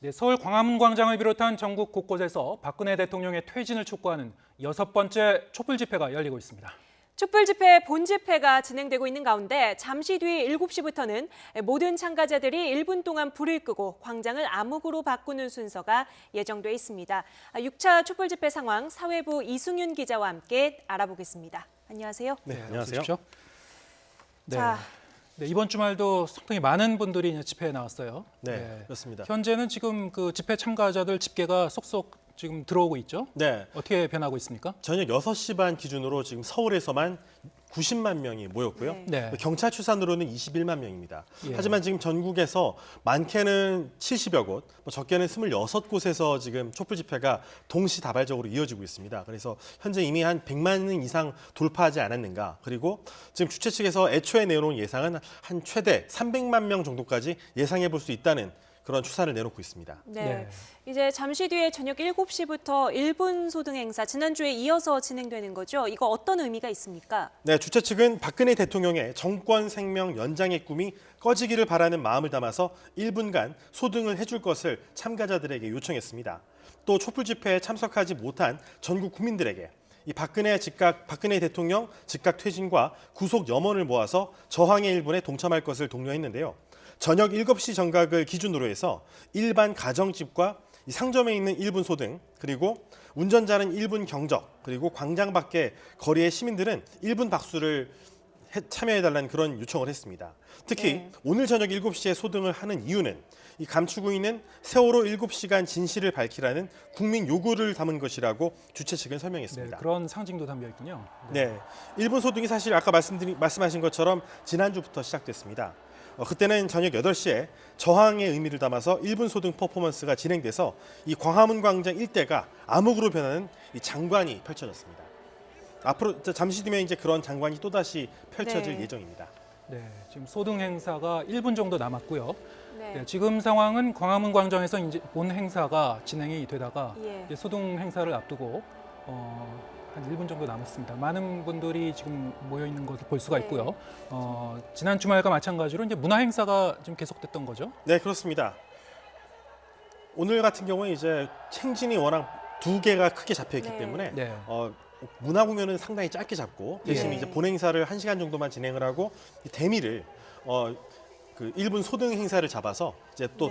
네, 서울 광화문광장을 비롯한 전국 곳곳에서 박근혜 대통령의 퇴진을 촉구하는 6번째 촛불 집회가 열리고 있습니다. 촛불 집회 본집회가 진행되고 있는 가운데 잠시 뒤 7시부터는 모든 참가자들이 1분 동안 불을 끄고 광장을 암흑으로 바꾸는 순서가 예정돼 있습니다. 6차 촛불 집회 상황 사회부 이승윤 기자와 함께 알아보겠습니다. 안녕하세요. 네, 안녕하세요. 네. 네, 이번 주말도 상당히 많은 분들이 집회에 나왔어요. 네, 그렇습니다. 현재는 지금 그 집회 참가자들 집계가 속속 지금 들어오고 있죠. 네, 어떻게 변하고 있습니까? 저녁 6시 반 기준으로 지금 서울에서만 90만 명이 모였고요. 네. 경찰 추산으로는 21만 명입니다. 예. 하지만 지금 전국에서 많게는 70여 곳, 적게는 26곳에서 지금 촛불 집회가 동시다발적으로 이어지고 있습니다. 그래서 현재 이미 한 100만 명 이상 돌파하지 않았는가. 그리고 지금 주최 측에서 애초에 내놓은 예상은 한 최대 300만 명 정도까지 예상해 볼 수 있다는 그런 추산을 내놓고 있습니다. 네. 이제 잠시 뒤에 저녁 7시부터 1분 소등 행사 지난주에 이어서 진행되는 거죠. 이거 어떤 의미가 있습니까? 네, 주최 측은 박근혜 대통령의 정권 생명 연장의 꿈이 꺼지기를 바라는 마음을 담아서 1분간 소등을 해줄 것을 참가자들에게 요청했습니다. 또 촛불 집회에 참석하지 못한 전국 국민들에게 이 박근혜 대통령 즉각 퇴진과 구속 염원을 모아서 저항의 1분에 동참할 것을 독려했는데요. 저녁 7시 정각을 기준으로 해서 일반 가정집과 상점에 있는 1분 소등, 그리고 운전자는 1분 경적, 그리고 광장 밖의 거리의 시민들은 1분 박수를 참여해달라는 그런 요청을 했습니다. 특히 오늘 저녁 7시에 소등을 하는 이유는 이 감추고 있는 세월호 7시간 진실을 밝히라는 국민 요구를 담은 것이라고 주최 측은 설명했습니다. 네, 그런 상징도 담겨 있군요. 네, 1분 소등이 사실 아까 말씀하신 것처럼 지난주부터 시작됐습니다. 그때는 저녁 8시에 저항의 의미를 담아서 1분 소등 퍼포먼스가 진행돼서 이 광화문 광장 일대가 암흑으로 변하는 이 장관이 펼쳐졌습니다. 앞으로 잠시 뒤면 이제 그런 장관이 또다시 펼쳐질 예정입니다. 네, 지금 소등 행사가 1분 정도 남았고요. 네. 네, 지금 상황은 광화문 광장에서 이제 본 행사가 진행이 되다가 이제 소등 행사를 앞두고 한 1분 정도 남았습니다. 많은 분들이 지금 모여 있는 것을 볼 수가 있고요. 지난 주말과 마찬가지로 이제 문화 행사가 지금 계속됐던 거죠. 네, 그렇습니다. 오늘 같은 경우에 이제 행진이 워낙 2개가 크게 잡혀 있기 때문에 문화 공연은 상당히 짧게 잡고 대신 이제 본 행사를 1시간 정도만 진행을 하고 대미를 그 1분 소등 행사를 잡아서 이제 또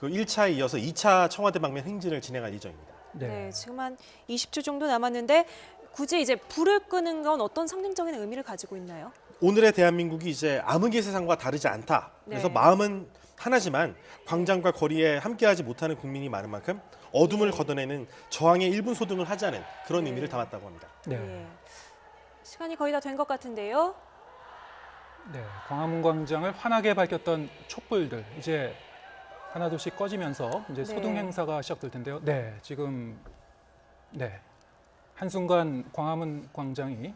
그 1차에 이어서 2차 청와대 방면 행진을 진행할 예정입니다. 네, 지금 한 20초 정도 남았는데 굳이 이제 불을 끄는 건 어떤 상징적인 의미를 가지고 있나요? 오늘의 대한민국이 이제 암흑의 세상과 다르지 않다. 그래서 마음은 하나지만 광장과 거리에 함께하지 못하는 국민이 많은 만큼 어둠을 걷어내는 저항의 1분 소등을 하자는 그런 의미를 담았다고 합니다. 시간이 거의 다 된 것 같은데요. 네, 광화문 광장을 환하게 밝혔던 촛불들 이제 하나둘씩 꺼지면서 이제 소등 행사가 시작될 텐데요. 네, 지금 한순간 광화문 광장이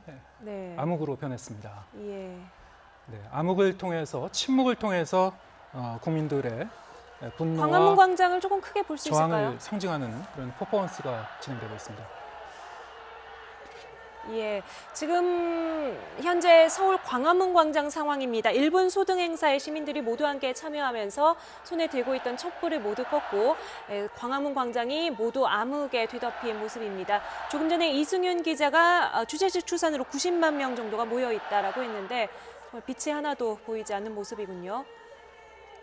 암흑으로 변했습니다. 네, 암흑을 통해서 침묵을 통해서 국민들의 분노와 광화문 광장을 조금 크게 볼 수 있을까요? 저항을 상징하는 그런 퍼포먼스가 진행되고 있습니다. 지금 현재 서울 광화문 광장 상황입니다. 1분 소등 행사에 시민들이 모두 함께 참여하면서 손에 들고 있던 촛불을 모두 껐고 광화문 광장이 모두 암흑에 뒤덮인 모습입니다. 조금 전에 이승윤 기자가 주최 측 추산으로 90만 명 정도가 모여 있다라고 했는데 정말 빛이 하나도 보이지 않는 모습이군요.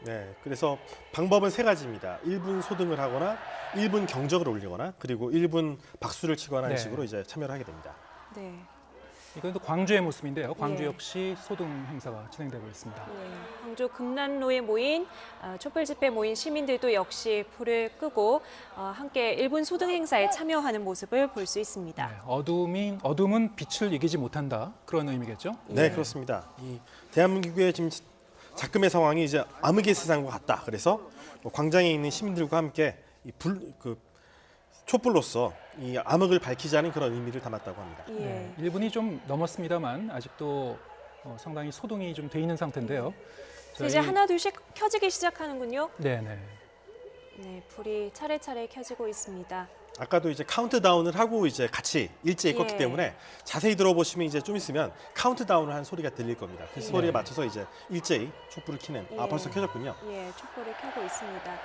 네, 그래서 방법은 3가지입니다. 1분 소등을 하거나 1분 경적을 올리거나 그리고 1분 박수를 치거나 하는 식으로 이제 참여를 하게 됩니다. 이건 또 광주의 모습인데요. 광주 역시 소등 행사가 진행되고 있습니다. 광주 금남로에 모인 촛불 집회 모인 시민들도 역시 불을 끄고 함께 1분 소등 행사에 참여하는 모습을 볼 수 있습니다. 어둠은 빛을 이기지 못한다. 그런 의미겠죠? 네, 그렇습니다. 이 대한민국의 지금 작금의 상황이 이제 암흑의 세상과 같다. 그래서 광장에 있는 시민들과 함께 촛불로서 이 암흑을 밝히자는 그런 의미를 담았다고 합니다. 1분이 좀 넘었습니다만 아직도 상당히 소등이 좀 돼 있는 상태인데요. 이제 하나둘씩 켜지기 시작하는군요. 네, 불이 차례차례 켜지고 있습니다. 아까도 이제 카운트다운을 하고 이제 같이 일제히 껐기 때문에 자세히 들어보시면 이제 좀 있으면 카운트다운을 한 소리가 들릴 겁니다. 그 소리에 맞춰서 이제 일제히 촛불을 켜는. 벌써 켜졌군요. 촛불을 켜고 있습니다.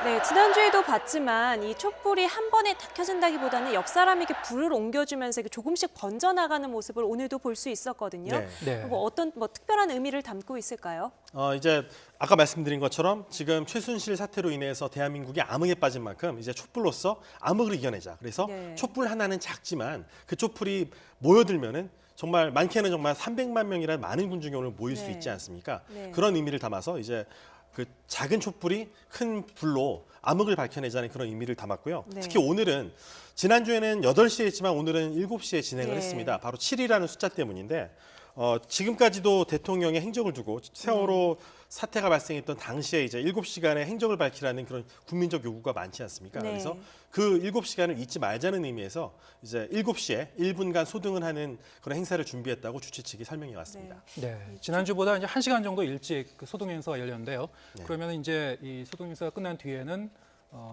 네, 지난주에도 봤지만 이 촛불이 한 번에 다 켜진다기보다는 옆 사람에게 불을 옮겨주면서 조금씩 번져나가는 모습을 오늘도 볼 수 있었거든요. 네. 네. 어떤 특별한 의미를 담고 있을까요? 이제 아까 말씀드린 것처럼 지금 최순실 사태로 인해서 대한민국이 암흑에 빠진 만큼 이제 촛불로서 암흑을 이겨내자. 그래서 네. 촛불 하나는 작지만 그 촛불이 모여들면은 정말 많게는 정말 300만 명이라는 많은 군중이 오늘 모일 수 네. 있지 않습니까? 네. 그런 의미를 담아서 이제 그 작은 촛불이 큰 불로 암흑을 밝혀내자는 그런 의미를 담았고요. 네. 특히 오늘은 지난주에는 8시에 했지만 오늘은 7시에 진행을 네. 했습니다. 바로 7이라는 숫자 때문인데 지금까지도 대통령의 행적을 두고 세월호 사태가 발생했던 당시에 이제 7시간의 행적을 밝히라는 그런 국민적 요구가 많지 않습니까? 네. 그래서 그 7시간을 잊지 말자는 의미에서 이제 7시에 1분간 소등을 하는 그런 행사를 준비했다고 주최 측이 설명해 왔습니다. 네, 지난주보다 이제 1시간 정도 일찍 그 소동 행사가 열렸는데요. 네. 그러면 이제 이 소동 행사가 끝난 뒤에는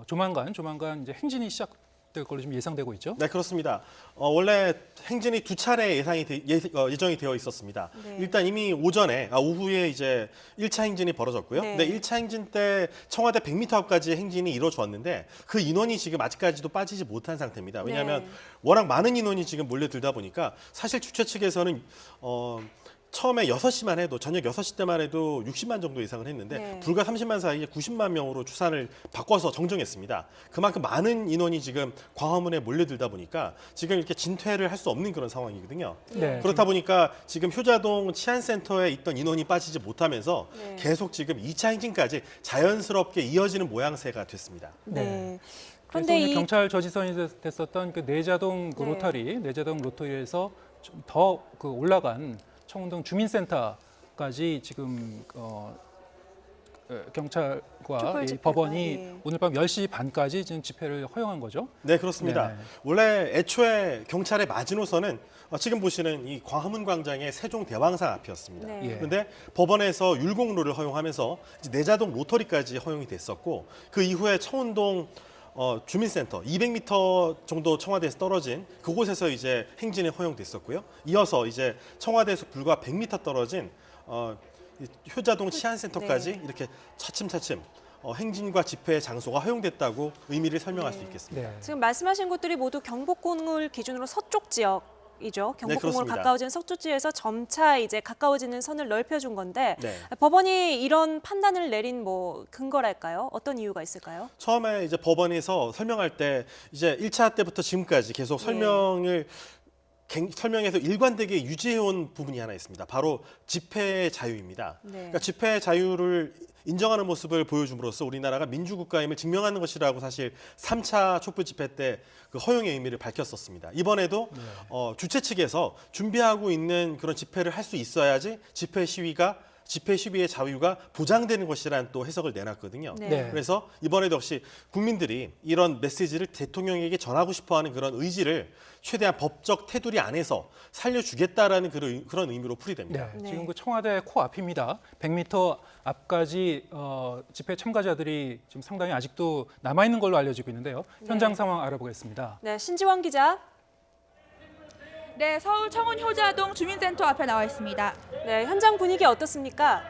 조만간 이제 행진이 시작될 걸로 좀 예상되고 있죠. 네, 그렇습니다. 원래 행진이 2차례 예정이 되어 있었습니다. 네. 일단 이미 오후에 이제 1차 행진이 벌어졌고요. 네. 근데 1차 행진 때 청와대 100m 앞까지 행진이 이루어졌는데 그 인원이 지금 아직까지도 빠지지 못한 상태입니다. 왜냐하면 네. 워낙 많은 인원이 지금 몰려들다 보니까 사실 주최 측에서는 처음에 6시만 해도 저녁 6시 때만 해도 60만 정도 예상을 했는데 네. 불과 30만 사이에 90만 명으로 추산을 바꿔서 정정했습니다. 그만큼 많은 인원이 지금 광화문에 몰려들다 보니까 지금 이렇게 진퇴를 할 수 없는 그런 상황이거든요. 네. 그렇다 보니까 지금 효자동 치안센터에 있던 인원이 빠지지 못하면서 네. 계속 지금 2차 행진까지 자연스럽게 이어지는 모양새가 됐습니다. 네. 그래서 그런데 오늘 이 경찰 저지선이 됐었던 그 내자동 그 네. 내자동 로터리에서 좀 더 그 올라간 청운동 주민센터까지 지금 경찰과 촛불 이 집회가, 법원이 예. 오늘 밤 10시 반까지 지금 집회를 허용한 거죠. 네, 그렇습니다. 네. 원래 애초에 경찰의 마지노선은 지금 보시는 이 광화문 광장의 세종대왕상 앞이었습니다. 네. 예. 그런데 법원에서 율곡로를 허용하면서 이제 내자동 로터리까지 허용이 됐었고 그 이후에 청운동 주민센터 200m 정도 청와대에서 떨어진 그곳에서 이제 행진이 허용됐었고요. 이어서 이제 청와대에서 불과 100m 떨어진 이 효자동 치안센터까지 네. 이렇게 차츰차츰 행진과 집회 장소가 허용됐다고 의미를 설명할 네. 수 있겠습니다. 네. 지금 말씀하신 곳들이 모두 경복궁을 기준으로 서쪽 지역이죠. 경복궁으로 그렇습니다. 가까워진 서쪽 지역에서 점차 이제 가까워지는 선을 넓혀준 건데 네. 법원이 이런 판단을 내린 뭐 근거랄까요? 어떤 이유가 있을까요? 처음에 이제 법원에서 설명할 때 이제 1차 때부터 지금까지 계속 설명해서 일관되게 유지해온 부분이 하나 있습니다. 바로 집회의 자유입니다. 네. 그러니까 집회의 자유를 인정하는 모습을 보여줌으로써 우리나라가 민주국가임을 증명하는 것이라고 사실 3차 촛불 집회 때 그 허용의 의미를 밝혔었습니다. 이번에도 주최 측에서 준비하고 있는 그런 집회를 할 수 있어야지 집회 시위의 자유가 보장되는 것이라는 또 해석을 내놨거든요. 네. 네. 그래서 이번에도 역시 국민들이 이런 메시지를 대통령에게 전하고 싶어하는 그런 의지를 최대한 법적 테두리 안에서 살려주겠다라는 그런 의미로 풀이됩니다. 네, 네. 지금 그 청와대 코앞입니다. 100m 앞까지 집회 참가자들이 지금 상당히 아직도 남아 있는 걸로 알려지고 있는데요. 현장 상황 알아보겠습니다. 네, 신지원 기자. 네, 서울 청운 효자동 주민센터 앞에 나와 있습니다. 네, 현장 분위기 어떻습니까?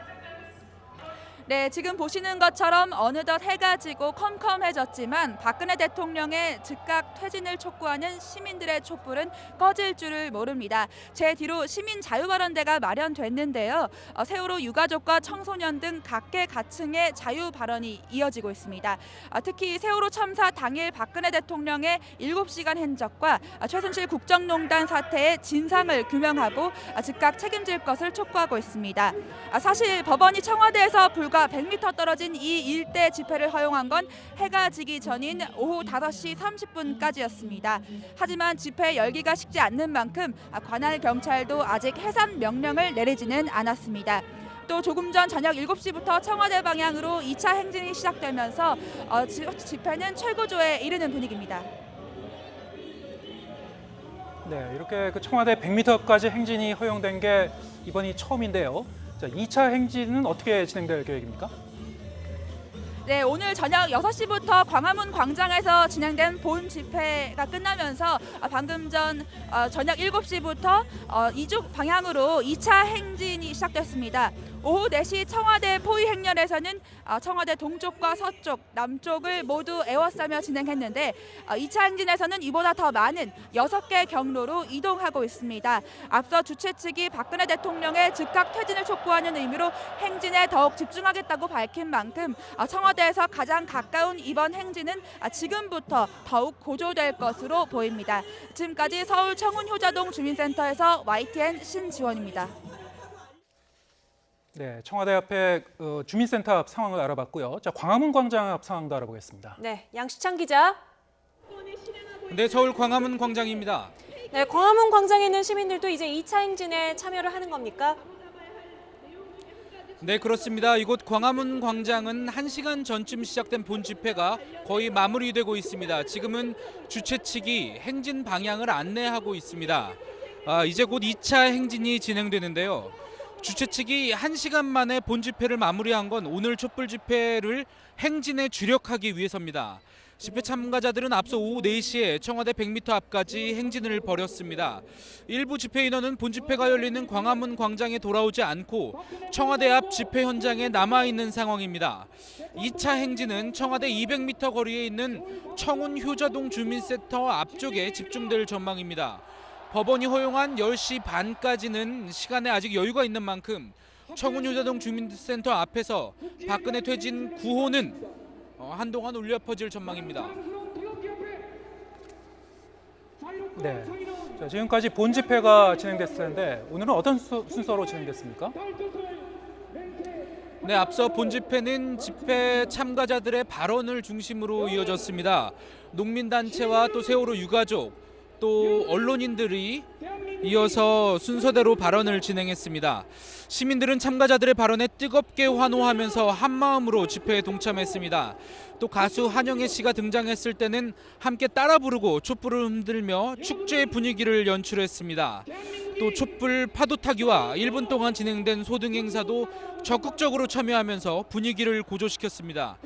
네, 지금 보시는 것처럼 어느덧 해가 지고 컴컴해졌지만 박근혜 대통령의 즉각 퇴진을 촉구하는 시민들의 촛불은 꺼질 줄을 모릅니다. 제 뒤로 시민자유발언대가 마련됐는데요. 세월호 유가족과 청소년 등 각계각층의 자유 발언이 이어지고 있습니다. 특히 세월호 참사 당일 박근혜 대통령의 7시간 행적과 최순실 국정농단 사태의 진상을 규명하고 즉각 책임질 것을 촉구하고 있습니다. 사실 법원이 청와대에서 불과 100m 떨어진 이 일대 집회를 허용한 건 해가 지기 전인 오후 5시 30분까지였습니다. 하지만 집회 열기가 식지 않는 만큼 관할 경찰도 아직 해산 명령을 내리지는 않았습니다. 또 조금 전 저녁 7시부터 청와대 방향으로 2차 행진이 시작되면서 집회는 최고조에 이르는 분위기입니다. 네, 이렇게 그 청와대 100m까지 행진이 허용된 게 이번이 처음인데요. 자, 2차 행진은 어떻게 진행될 계획입니까? 네, 오늘 저녁 6시부터 광화문 광장에서 진행된 본 집회가 끝나면서 방금 전 저녁 7시부터 이쪽 방향으로 2차 행진이 시작됐습니다. 오후 4시 청와대 포위 행렬에서는 청와대 동쪽과 서쪽, 남쪽을 모두 에워싸며 진행했는데 2차 행진에서는 이보다 더 많은 6개 경로로 이동하고 있습니다. 앞서 주최 측이 박근혜 대통령의 즉각 퇴진을 촉구하는 의미로 행진에 더욱 집중하겠다고 밝힌 만큼 청와대에서 가장 가까운 이번 행진은 지금부터 더욱 고조될 것으로 보입니다. 지금까지 서울 청운효자동 주민센터에서 YTN 신지원입니다. 네, 청와대 앞에 주민센터 앞 상황을 알아봤고요. 자, 광화문 광장 앞 상황도 알아보겠습니다. 네, 양시창 기자. 네, 서울 광화문 광장입니다. 네, 광화문 광장에 있는 시민들도 이제 2차 행진에 참여를 하는 겁니까? 네, 그렇습니다. 이곳 광화문 광장은 1시간 전쯤 시작된 본 집회가 거의 마무리되고 있습니다. 지금은 주최 측이 행진 방향을 안내하고 있습니다. 이제 곧 2차 행진이 진행되는데요. 주최 측이 1시간 만에 본 집회를 마무리한 건 오늘 촛불 집회를 행진에 주력하기 위해서입니다. 집회 참가자들은 앞서 오후 4시에 청와대 100m 앞까지 행진을 벌였습니다. 일부 집회 인원은 본 집회가 열리는 광화문 광장에 돌아오지 않고 청와대 앞 집회 현장에 남아있는 상황입니다. 2차 행진은 청와대 200m 거리에 있는 청운효자동 주민센터 앞쪽에 집중될 전망입니다. 법원이 허용한 10시 반까지는 시간에 아직 여유가 있는 만큼 청운효자동 주민센터 앞에서 박근혜 퇴진 구호는 한동안 울려 퍼질 전망입니다. 네, 자, 지금까지 본 집회가 진행됐을 텐데 오늘은 어떤 순서로 진행됐습니까? 네, 앞서 본 집회는 집회 참가자들의 발언을 중심으로 이어졌습니다. 농민단체와 또 세월호 유가족, 또 언론인들이 이어서 순서대로 발언을 진행했습니다. 시민들은 참가자들의 발언에 뜨겁게 환호하면서 한마음으로 집회에 동참했습니다. 또 가수 한영애 씨가 등장했을 때는 함께 따라 부르고 촛불을 흔들며 축제 분위기를 연출했습니다. 또 촛불 파도 타기와 1분 동안 진행된 소등 행사도 적극적으로 참여하면서 분위기를 고조시켰습니다.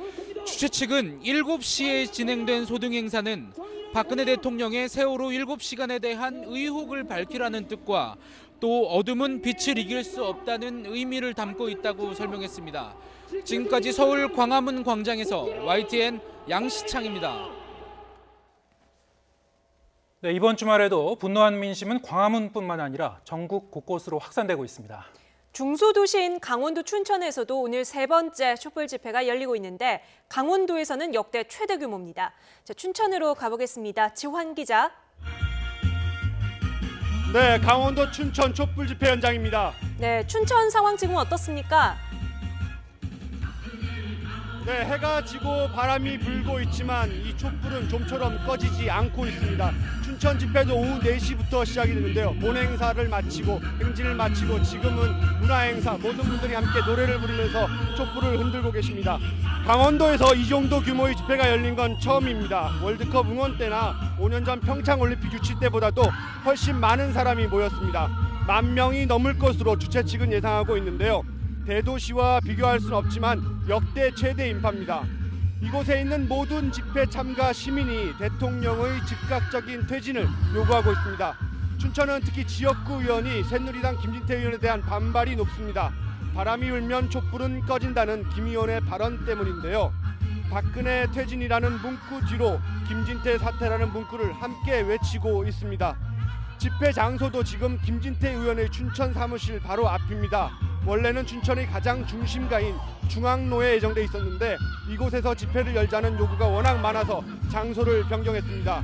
주최 측은 7시에 진행된 소등 행사는 박근혜 대통령의 세월호 7시간에 대한 의혹을 밝히라는 뜻과 또 어둠은 빛을 이길 수 없다는 의미를 담고 있다고 설명했습니다. 지금까지 서울 광화문 광장에서 YTN 양시창입니다. 네, 이번 주말에도 분노한 민심은 광화문뿐만 아니라 전국 곳곳으로 확산되고 있습니다. 중소도시인 강원도 춘천에서도 오늘 3번째 촛불 집회가 열리고 있는데 강원도에서는 역대 최대 규모입니다. 자, 춘천으로 가보겠습니다. 지환 기자. 네, 강원도 춘천 촛불 집회 현장입니다. 네, 춘천 상황 지금 어떻습니까? 네, 해가 지고 바람이 불고 있지만 이 촛불은 좀처럼 꺼지지 않고 있습니다. 춘천 집회도 오후 4시부터 시작이 되는데요. 본 행사를 마치고 행진을 마치고 지금은 문화행사 모든 분들이 함께 노래를 부르면서 촛불을 흔들고 계십니다. 강원도에서 이 정도 규모의 집회가 열린 건 처음입니다. 월드컵 응원 때나 5년 전 평창올림픽 유치 때보다도 훨씬 많은 사람이 모였습니다. 10,000명이 넘을 것으로 주최 측은 예상하고 있는데요. 대도시와 비교할 수는 없지만 역대 최대 인파입니다. 이곳에 있는 모든 집회 참가 시민이 대통령의 즉각적인 퇴진을 요구하고 있습니다. 춘천은 특히 지역구 의원이 새누리당 김진태 의원에 대한 반발이 높습니다. 바람이 불면 촛불은 꺼진다는 김 의원의 발언 때문인데요. 박근혜 퇴진이라는 문구 뒤로 김진태 사퇴라는 문구를 함께 외치고 있습니다. 집회 장소도 지금 김진태 의원의 춘천 사무실 바로 앞입니다. 원래는 춘천의 가장 중심가인 중앙로에 예정돼 있었는데 이곳에서 집회를 열자는 요구가 워낙 많아서 장소를 변경했습니다.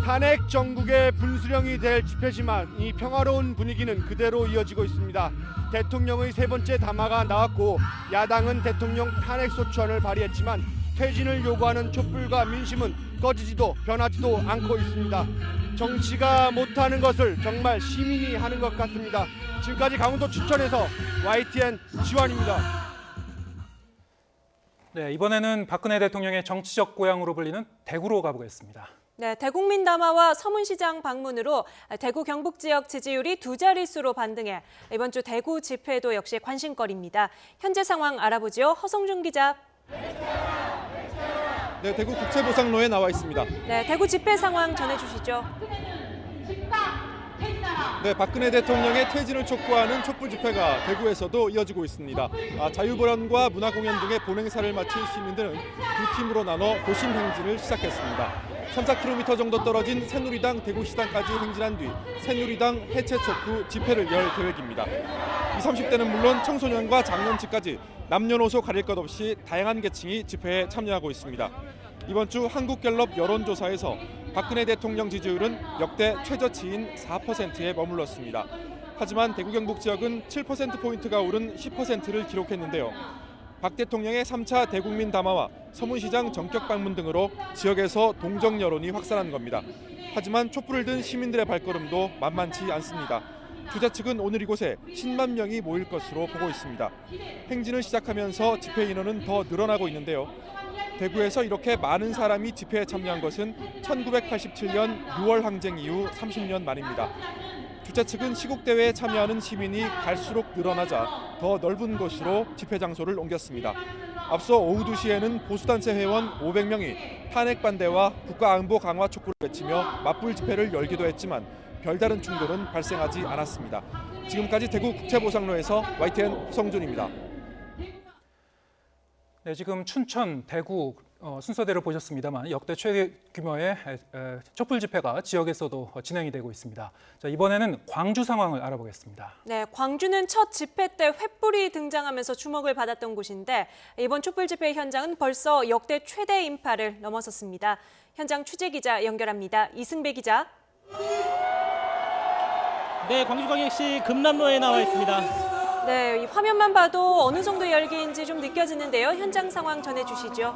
탄핵 정국의 분수령이 될 집회지만 이 평화로운 분위기는 그대로 이어지고 있습니다. 대통령의 3번째 담화가 나왔고 야당은 대통령 탄핵 소추안을 발의했지만 퇴진을 요구하는 촛불과 민심은 꺼지지도 변하지도 않고 있습니다. 정치가 못하는 것을 정말 시민이 하는 것 같습니다. 지금까지 강원도 춘천에서 YTN 지환입니다. 네, 이번에는 박근혜 대통령의 정치적 고향으로 불리는 대구로 가보겠습니다. 네, 대국민 담화와 서문시장 방문으로 대구 경북 지역 지지율이 2자릿수로 반등해 이번 주 대구 집회도 역시 관심거리입니다. 현재 상황 알아보죠. 허성준 기자. 네, 대구 국제보상로에 나와 있습니다. 네, 대구 집회 상황 전해주시죠. 즉각 퇴진하라. 네, 박근혜 대통령의 퇴진을 촉구하는 촛불 집회가 대구에서도 이어지고 있습니다. 자유보련과 문화공연 등의 본행사를 마친 시민들은 두 팀으로 나눠 도심 행진을 시작했습니다. 3-4km 정도 떨어진 새누리당 대구시당까지 행진한 뒤 새누리당 해체 촉구 집회를 열 계획입니다. 20, 30대는 물론 청소년과 장년층까지 남녀노소 가릴 것 없이 다양한 계층이 집회에 참여하고 있습니다. 이번 주 한국갤럽 여론조사에서 박근혜 대통령 지지율은 역대 최저치인 4%에 머물렀습니다. 하지만 대구 경북 지역은 7%포인트가 오른 10%를 기록했는데요. 박 대통령의 3차 대국민 담화와 서문시장 전격 방문 등으로 지역에서 동정 여론이 확산한 겁니다. 하지만 촛불을 든 시민들의 발걸음도 만만치 않습니다. 주자 측은 오늘 이곳에 10만 명이 모일 것으로 보고 있습니다. 행진을 시작하면서 집회 인원은 더 늘어나고 있는데요. 대구에서 이렇게 많은 사람이 집회에 참여한 것은 1987년 6월 항쟁 이후 30년 만입니다. 주최 측은 시국대회에 참여하는 시민이 갈수록 늘어나자 더 넓은 곳으로 집회 장소를 옮겼습니다. 앞서 오후 2시에는 보수단체 회원 500명이 탄핵 반대와 국가안보 강화 촉구를 외치며 맞불 집회를 열기도 했지만 별다른 충돌은 발생하지 않았습니다. 지금까지 대구 국채보상로에서 YTN 호성준입니다. 네, 지금 춘천, 대구 순서대로 보셨습니다만 역대 최대 규모의 촛불 집회가 지역에서도 진행이 되고 있습니다. 자, 이번에는 광주 상황을 알아보겠습니다. 네, 광주는 첫 집회 때 횃불이 등장하면서 주목을 받았던 곳인데 이번 촛불 집회 현장은 벌써 역대 최대 인파를 넘어섰습니다. 현장 취재 기자 연결합니다. 이승배 기자. 네, 광주광역시 금남로에 나와 있습니다. 네, 이 화면만 봐도 어느 정도 열기인지 좀 느껴지는데요. 현장 상황 전해주시죠.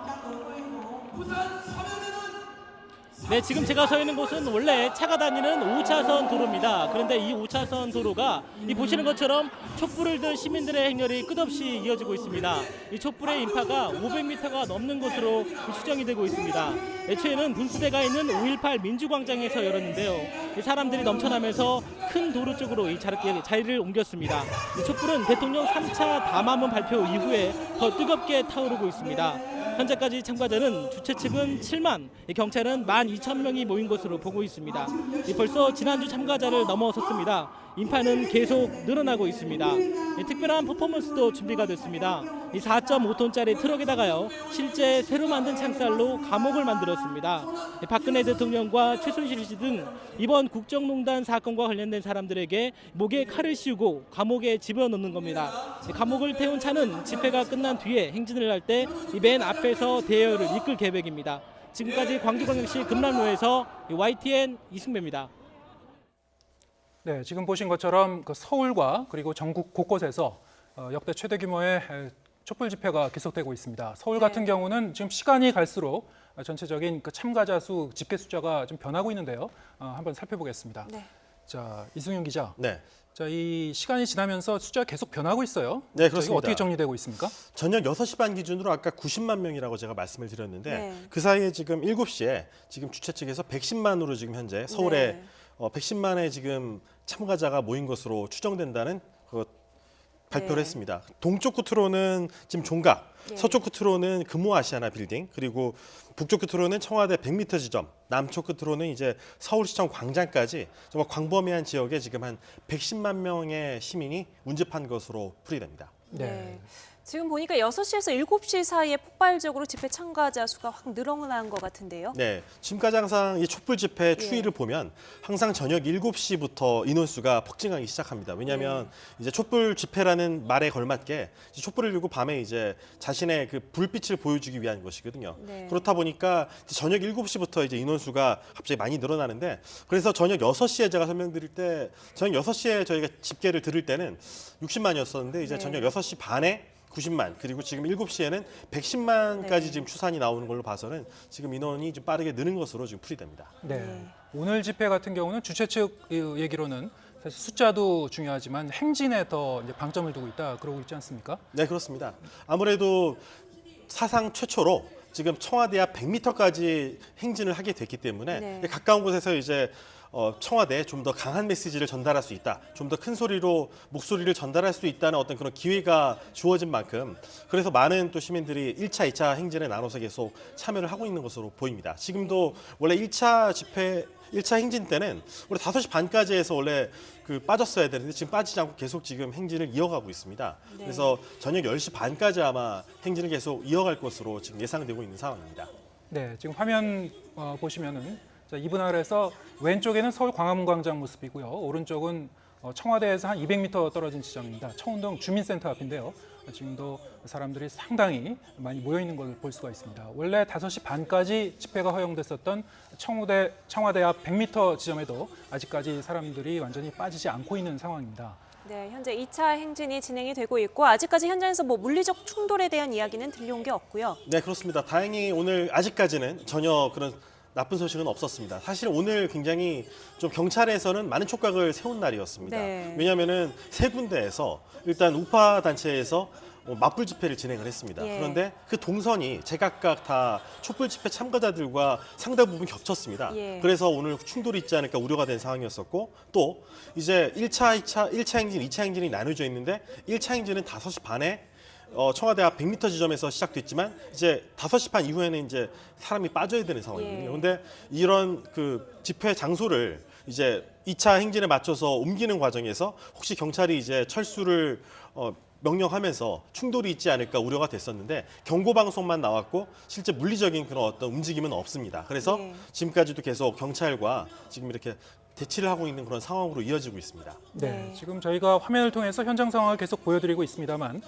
네, 지금 제가 서 있는 곳은 원래 차가 다니는 5차선 도로입니다. 그런데 이 5차선 도로가 이 보시는 것처럼 촛불을 든 시민들의 행렬이 끝없이 이어지고 있습니다. 이 촛불의 인파가 500m가 넘는 것으로 추정이 되고 있습니다. 애초에는 분수대가 있는 5.18 민주광장에서 열었는데요. 이 사람들이 넘쳐나면서 큰 도로 쪽으로 이 자리를 옮겼습니다. 이 촛불은 대통령 3차 담화문 발표 이후에 더 뜨겁게 타오르고 있습니다. 현재까지 참가자는 주최 측은 7만, 경찰은 12,000명이 모인 것으로 보고 있습니다. 벌써 지난주 참가자를 넘어섰습니다. 인파는 계속 늘어나고 있습니다. 특별한 퍼포먼스도 준비가 됐습니다. 이 4.5톤짜리 트럭에다가요, 실제 새로 만든 창살로 감옥을 만들었습니다. 박근혜 대통령과 최순실 씨 등 이번 국정농단 사건과 관련된 사람들에게 목에 칼을 씌우고 감옥에 집어넣는 겁니다. 감옥을 태운 차는 집회가 끝난 뒤에 행진을 할 때 맨 앞에서 대여를 이끌 계획입니다. 지금까지 광주광역시 금남로에서 YTN 이승배입니다. 네, 지금 보신 것처럼 서울과 그리고 전국 곳곳에서 역대 최대 규모의 촛불 집회가 계속되고 있습니다. 서울 같은 경우는 지금 시간이 갈수록 전체적인 참가자 수, 집회 숫자가 좀 변하고 있는데요. 한번 살펴보겠습니다. 네. 자, 이승윤 기자. 네. 자, 이 시간이 지나면서 숫자가 계속 변하고 있어요. 네, 자, 그렇습니다. 이거 어떻게 정리되고 있습니까? 저녁 6시 반 기준으로 아까 90만 명이라고 제가 말씀을 드렸는데 네. 그 사이에 지금 7시에 지금 주최 측에서 110만으로 지금 현재 서울에 네. 110만의 지금 참가자가 모인 것으로 추정된다는 발표를 네. 했습니다. 동쪽 끝으로는 지금 종각, 네. 서쪽 끝으로는 금호아시아나 빌딩, 그리고 북쪽 끝으로는 청와대 100m 지점, 남쪽 끝으로는 이제 서울시청 광장까지 정말 광범위한 지역에 지금 한 110만 명의 시민이 운집한 것으로 풀이됩니다. 네. 지금 보니까 6시에서 7시 사이에 폭발적으로 집회 참가자 수가 확 늘어난 것 같은데요. 네, 지금까지 항상 이 촛불 집회 추이를 보면 항상 저녁 7시부터 인원수가 폭증하기 시작합니다. 왜냐하면 이제 촛불 집회라는 말에 걸맞게 이제 촛불을 들고 밤에 이제 자신의 그 불빛을 보여주기 위한 것이거든요. 네. 그렇다 보니까 저녁 7시부터 이제 인원수가 갑자기 많이 늘어나는데 그래서 저녁 6시에 제가 설명드릴 때 저녁 6시에 저희가 집계를 들을 때는 60만이었었는데 이제 네. 저녁 6시 반에 90만 그리고 지금 7시에는 110만까지 네. 지금 추산이 나오는 걸로 봐서는 지금 인원이 좀 빠르게 느는 것으로 지금 풀이됩니다. 네. 오늘 집회 같은 경우는 주최 측 얘기로는 사실 숫자도 중요하지만 행진에 더 이제 방점을 두고 있다 그러고 있지 않습니까? 네, 그렇습니다. 아무래도 사상 최초로 지금 청와대 앞 100m까지 행진을 하게 됐기 때문에 네. 가까운 곳에서 이제 청와대에 좀 더 강한 메시지를 전달할 수 있다. 좀 더 큰 소리로 목소리를 전달할 수 있다는 어떤 그런 기회가 주어진 만큼 그래서 많은 또 시민들이 1차, 2차 행진에 나눠서 계속 참여를 하고 있는 것으로 보입니다. 지금도 원래 1차 집회 1차 행진 때는 원래 5시 반까지 해서 원래 빠졌어야 되는데 지금 빠지지 않고 계속 지금 행진을 이어가고 있습니다. 네. 그래서 저녁 10시 반까지 아마 행진을 계속 이어갈 것으로 지금 예상되고 있는 상황입니다. 네, 지금 화면 보시면은 자, 이 분할에서 왼쪽에는 서울 광화문 광장 모습이고요. 오른쪽은 청와대에서 한 200m 떨어진 지점입니다. 청운동 주민센터 앞인데요. 지금도 사람들이 상당히 많이 모여 있는 걸 볼 수가 있습니다. 원래 5시 반까지 집회가 허용됐었던 청와대 앞 100m 지점에도 아직까지 사람들이 완전히 빠지지 않고 있는 상황입니다. 네, 현재 2차 행진이 진행이 되고 있고 아직까지 현장에서 뭐 물리적 충돌에 대한 이야기는 들려온 게 없고요. 네, 그렇습니다. 다행히 오늘 아직까지는 전혀 그런 나쁜 소식은 없었습니다. 사실 오늘 굉장히 좀 경찰에서는 많은 촉각을 세운 날이었습니다. 네. 왜냐하면은 세 군데에서 일단 우파 단체에서 맞불 집회를 진행을 했습니다. 예. 그런데 그 동선이 제각각 다 촛불 집회 참가자들과 상당 부분 겹쳤습니다. 예. 그래서 오늘 충돌이 있지 않을까 우려가 된 상황이었었고 또 이제 1차 행진, 2차 행진이 나눠져 있는데 1차 행진은 5시 반에 청와대 앞 100m 지점에서 시작됐지만 이제 5시 반 이후에는 이제 사람이 빠져야 되는 상황이거든요. 예. 그런데 이런 집회 장소를 이제 2차 행진에 맞춰서 옮기는 과정에서 혹시 경찰이 이제 철수를 명령하면서 충돌이 있지 않을까 우려가 됐었는데 경고 방송만 나왔고 실제 물리적인 그런 어떤 움직임은 없습니다. 그래서 예. 지금까지도 계속 경찰과 지금 이렇게 대치를 하고 있는 그런 상황으로 이어지고 있습니다. 네, 네. 지금 저희가 화면을 통해서 현장 상황을 계속 보여드리고 있습니다만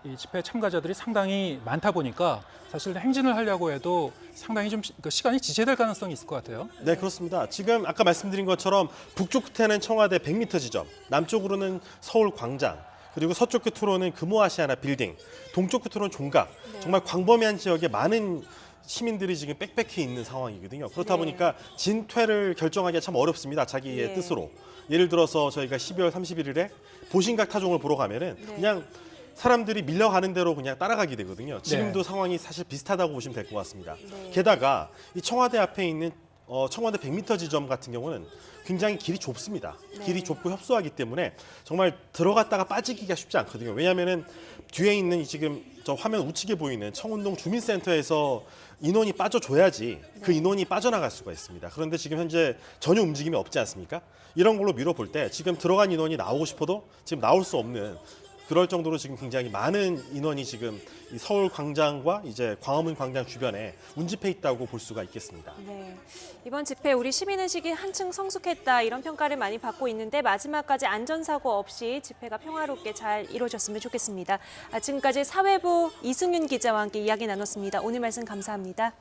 이 집회 참가자들이 상당히 많다 보니까 사실 행진을 하려고 해도 상당히 좀 시간이 지체될 가능성이 있을 것 같아요. 네, 그렇습니다. 지금 아까 말씀드린 것처럼 북쪽 끝에는 청와대 100m 지점, 남쪽으로는 서울 광장, 그리고 서쪽 끝으로는 금호아시아나 빌딩, 동쪽 끝으로는 종각. 정말 광범위한 지역에 많은 시민들이 지금 빽빽히 있는 상황이거든요. 그렇다 네. 보니까 진퇴를 결정하기가 참 어렵습니다. 자기의 예. 뜻으로. 예를 들어서 저희가 12월 31일에 보신각 타종을 보러 가면은 네. 그냥 사람들이 밀려가는 대로 그냥 따라가게 되거든요. 지금도 네. 상황이 사실 비슷하다고 보시면 될 것 같습니다. 네. 게다가 이 청와대 앞에 있는 청와대 100m 지점 같은 경우는 굉장히 길이 좁습니다. 네. 길이 좁고 협소하기 때문에 정말 들어갔다가 빠지기가 쉽지 않거든요. 왜냐하면은 뒤에 있는 지금 저 화면 우측에 보이는 청운동 주민센터에서 인원이 빠져줘야지 그 인원이 빠져나갈 수가 있습니다. 그런데 지금 현재 전혀 움직임이 없지 않습니까? 이런 걸로 미뤄볼 때 지금 들어간 인원이 나오고 싶어도 지금 나올 수 없는 그럴 정도로 지금 굉장히 많은 인원이 지금 이 서울 광장과 이제 광화문 광장 주변에 운집해 있다고 볼 수가 있겠습니다. 네, 이번 집회 우리 시민의식이 한층 성숙했다 이런 평가를 많이 받고 있는데 마지막까지 안전사고 없이 집회가 평화롭게 잘 이루어졌으면 좋겠습니다. 지금까지 사회부 이승윤 기자와 함께 이야기 나눴습니다. 오늘 말씀 감사합니다.